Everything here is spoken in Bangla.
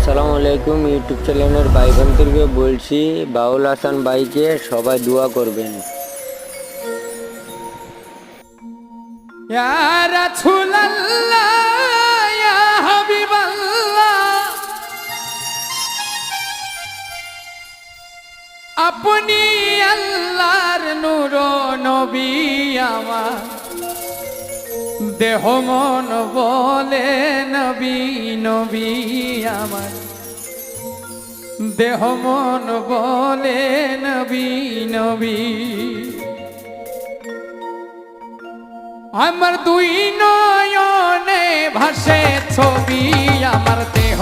আসসালামু আলাইকুম। ইউটিউব চ্যানেলের ভাই বোনদেরকে বলছি, বাউল হাসান ভাইকে সবাই দোয়া করবেন। ইয়া রাসূলুল্লাহ ইয়া হাবিবাল্লাহ, আপনি আল্লাহর নূর নবী আমার, দেহ মন বলে নবী নবী আমার, দেহ মন বলে নবী নবী। আমার দুই নয়নে ভাসে ছবি, আমার দেহ